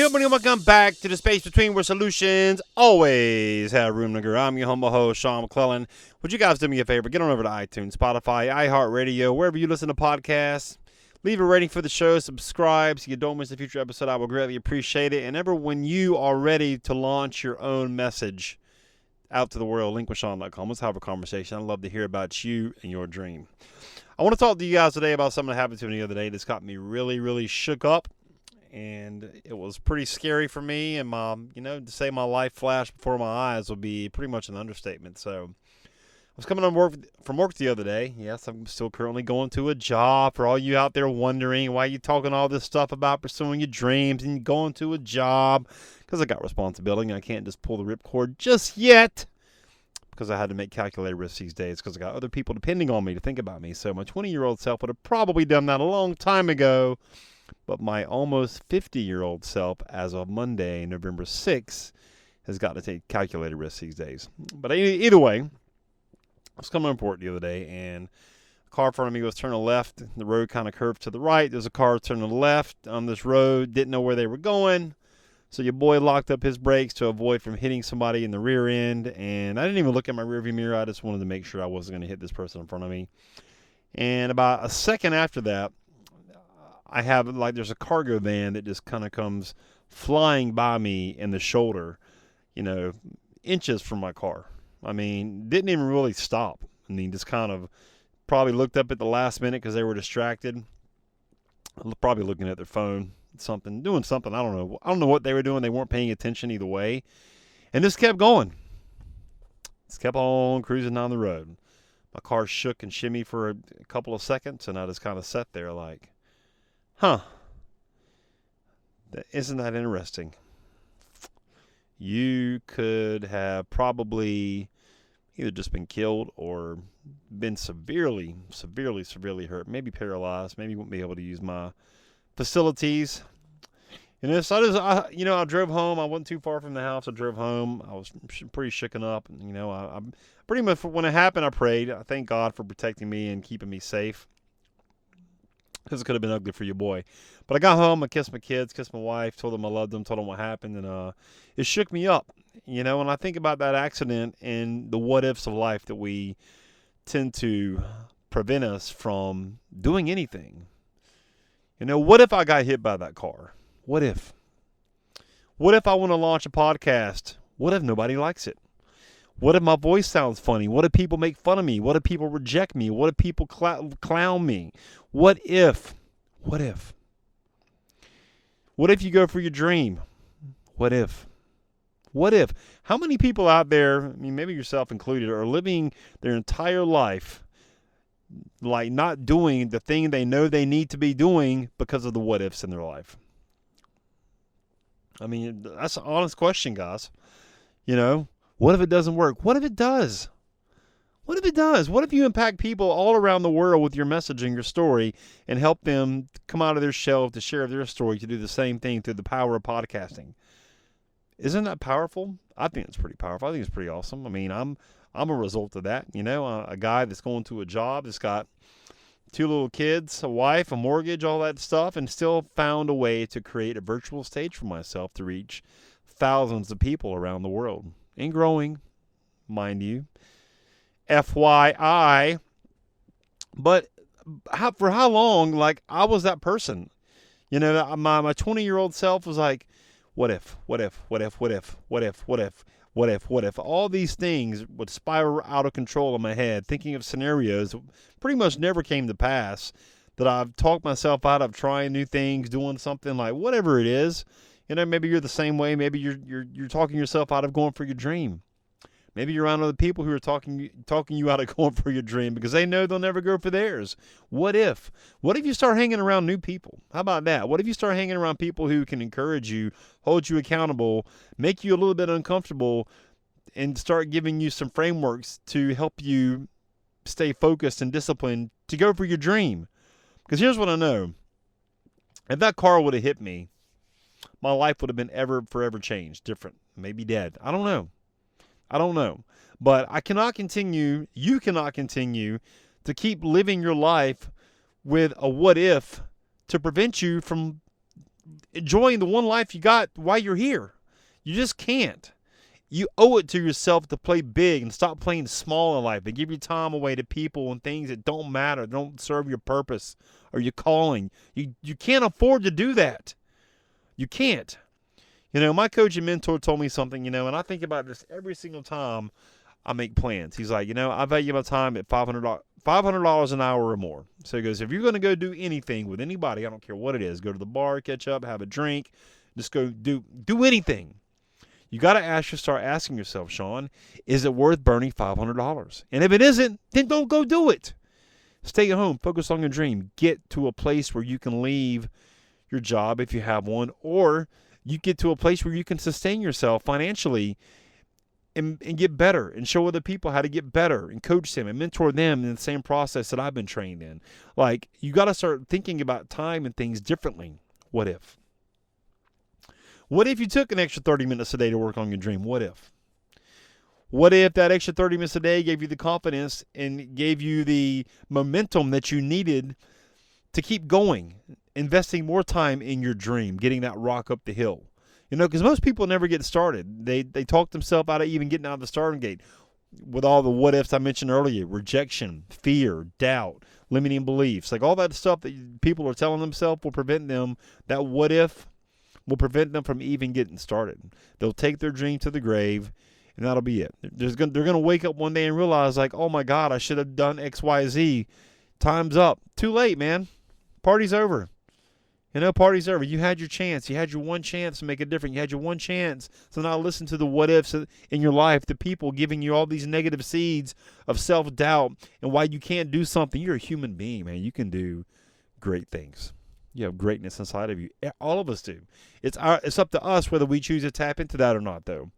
everybody, and welcome back to the space between where solutions always have room to grow. I'm your humble host, Sean McClellan. Would you guys do me a favor? Get on over to iTunes, Spotify, iHeartRadio, wherever you listen to podcasts. Leave a rating for the show, subscribe so you don't miss a future episode. I will greatly appreciate it. And ever when you are ready to launch your own message out to the world, linkwithsean.com. Let's have a conversation. I'd love to hear about you and your dream. I want to talk to you guys today about something that happened to me the other day that's got me really, really shook up. And it was pretty scary for me, and to say my life flashed before my eyes would be pretty much an understatement. So I was coming from work the other day. Yes, I'm still currently going to a job. For all you out there wondering why you talking all this stuff about pursuing your dreams and going to a job, because I got responsibility and I can't just pull the ripcord just yet, because I had to make calculated risks these days because I got other people depending on me to think about me. So my 20-year-old self would have probably done that a long time ago. But my almost 50-year-old self, as of Monday, November 6th, has got to take calculated risks these days. But either way, I was coming to port the other day, and a car in front of me was turning left. The road kind of curved to the right. There's a car turning left on this road. Didn't know where they were going. So your boy locked up his brakes to avoid from hitting somebody in the rear end. And I didn't even look at my rearview mirror. I just wanted to make sure I wasn't going to hit this person in front of me. And about a second after that, I have, there's a cargo van that just kind of comes flying by me in the shoulder, inches from my car. I mean, didn't even really stop. I mean, just kind of probably looked up at the last minute because they were distracted. Probably looking at their phone, doing something. I don't know. I don't know what they were doing. They weren't paying attention either way. And just kept going. Just kept on cruising down the road. My car shook and shimmied for a couple of seconds, and I just kind of sat there like, isn't that interesting? You could have probably either just been killed or been severely hurt, maybe paralyzed, maybe won't be able to use my facilities. So I drove home. I wasn't too far from the house. I drove home. I was pretty shooken up. I pretty much, when it happened, I prayed. I thank God for protecting me and keeping me safe, because it could have been ugly for your boy. But I got home, I kissed my kids, kissed my wife, told them I loved them, told them what happened, and it shook me up. And I think about that accident and the what-ifs of life that we tend to prevent us from doing anything. What if I got hit by that car? What if? What if I want to launch a podcast? What if nobody likes it? What if my voice sounds funny? What if people make fun of me? What if people reject me? What if people clown me? What if? What if? What if you go for your dream? What if? What if? How many people out there, maybe yourself included, are living their entire life like not doing the thing they know they need to be doing because of the what ifs in their life? That's an honest question, guys. What if it doesn't work? What if it does? What if it does? What if you impact people all around the world with your message and your story and help them come out of their shell to share their story, to do the same thing through the power of podcasting? Isn't that powerful? I think it's pretty powerful. I think it's pretty awesome. I'm a result of that. A guy that's going to a job, that's got 2 little kids, a wife, a mortgage, all that stuff, and still found a way to create a virtual stage for myself to reach thousands of people around the world. And growing, mind you, FYI. But for how long, I was that person? My 20-year-old self was like, what if? All these things would spiral out of control in my head, thinking of scenarios that pretty much never came to pass, that I've talked myself out of trying new things, doing something, like whatever it is. Maybe you're the same way. Maybe you're talking yourself out of going for your dream. Maybe you're around other people who are talking you out of going for your dream because they know they'll never go for theirs. What if? What if you start hanging around new people? How about that? What if you start hanging around people who can encourage you, hold you accountable, make you a little bit uncomfortable, and start giving you some frameworks to help you stay focused and disciplined to go for your dream? Because here's what I know. If that car would have hit me, my life would have been forever changed, different, maybe dead. I don't know. But you cannot continue to keep living your life with a what if to prevent you from enjoying the one life you got while you're here. You just can't. You owe it to yourself to play big and stop playing small in life and give your time away to people and things that don't matter, don't serve your purpose or your calling. You can't afford to do that. You can't. My coach and mentor told me something, and I think about this every single time I make plans. He's like, I value my time at $500 an hour or more. So he goes, if you're going to go do anything with anybody, I don't care what it is, go to the bar, catch up, have a drink, just go do anything. You got to start asking yourself, Sean, is it worth burning $500? And if it isn't, then don't go do it. Stay at home, focus on your dream. Get to a place where you can leave your job if you have one, or you get to a place where you can sustain yourself financially and get better and show other people how to get better and coach them and mentor them in the same process that I've been trained in. Like, you got to start thinking about time and things differently. What if? What if you took an extra 30 minutes a day to work on your dream? What if? What if that extra 30 minutes a day gave you the confidence and gave you the momentum that you needed to keep going, investing more time in your dream, getting that rock up the hill? Because most people never get started. They talk themselves out of even getting out of the starting gate with all the what ifs I mentioned earlier: rejection, fear, doubt, limiting beliefs. Like all that stuff that people are telling themselves will prevent them. That what if will prevent them from even getting started. They'll take their dream to the grave, and that'll be it. They're going to wake up one day and realize, like, oh my God, I should have done X, Y, Z. Time's up. Too late, man. Party's over. Party's over. You had your chance. You had your one chance to make a difference. You had your one chance. So now listen to the what ifs in your life, the people giving you all these negative seeds of self-doubt and why you can't do something. You're a human being, man. You can do great things. You have greatness inside of you. All of us do. It's up to us whether we choose to tap into that or not, though.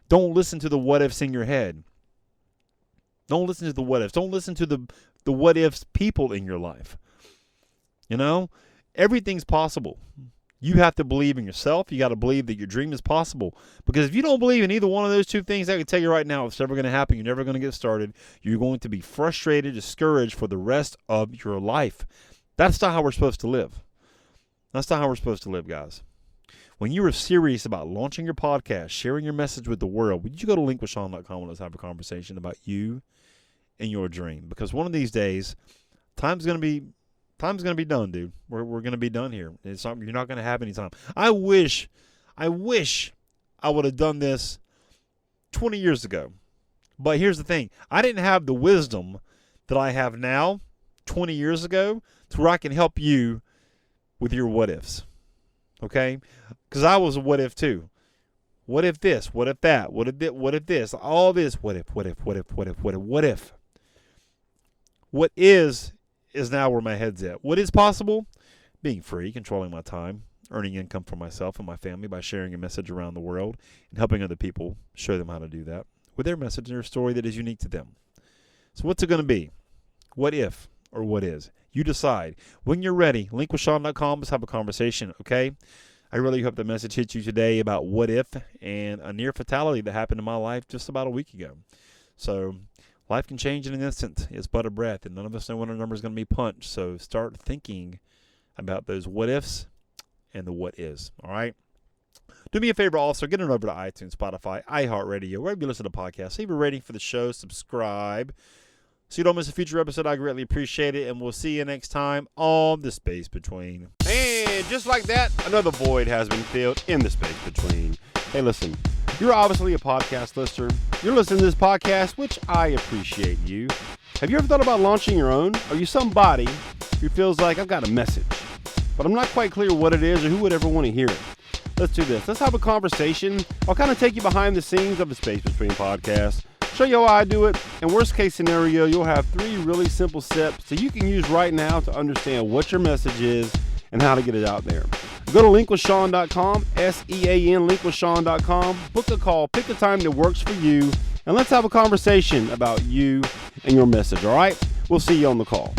Don't listen to the what ifs in your head. Don't listen to the what ifs. Don't listen to the what ifs people in your life. Everything's possible. You have to believe in yourself. You got to believe that your dream is possible. Because if you don't believe in either one of those two things, I can tell you right now, it's never going to happen. You're never going to get started. You're going to be frustrated, discouraged for the rest of your life. That's not how we're supposed to live. That's not how we're supposed to live, guys. When you are serious about launching your podcast, sharing your message with the world, would you go to linkwithsean.com and let's have a conversation about you and your dream? Because one of these days, time's going to be done, dude. We're going to be done here. You're not going to have any time. I wish I would have done this 20 years ago. But here's the thing. I didn't have the wisdom that I have now 20 years ago to where I can help you with your what ifs. Okay? Because I was a what if too. What if this? What if that? What if this? All this. What if? What is now where my head's at. What is possible? Being free, controlling my time, earning income for myself and my family by sharing a message around the world and helping other people show them how to do that with their message and their story that is unique to them. So what's it going to be? What if or what is? You decide. When you're ready, linkwithsean.com. Let's have a conversation, okay? I really hope the message hits you today about what if and a near fatality that happened in my life just about a week ago. So life can change in an instant. It's but a breath, and none of us know when our number is going to be punched. So start thinking about those what ifs and the what is, all right? Do me a favor also, get on over to iTunes, Spotify, iHeartRadio, wherever you listen to podcasts. Leave a rating for the show, subscribe, so you don't miss a future episode. I greatly appreciate it, and we'll see you next time on The Space Between. And just like that, another void has been filled in the space between. Hey, listen, you're obviously a podcast listener. You're listening to this podcast, which I appreciate you. Have you ever thought about launching your own? Are you somebody who feels like, I've got a message, but I'm not quite clear what it is or who would ever want to hear it? Let's do this. Let's have a conversation. I'll kind of take you behind the scenes of the Space Between podcast, show you how I do it, and worst case scenario, you'll have 3 really simple steps that you can use right now to understand what your message is and how to get it out there. Go to linkwithsean.com, S-E-A-N, linkwithsean.com, book a call, pick a time that works for you, and let's have a conversation about you and your message, all right? We'll see you on the call.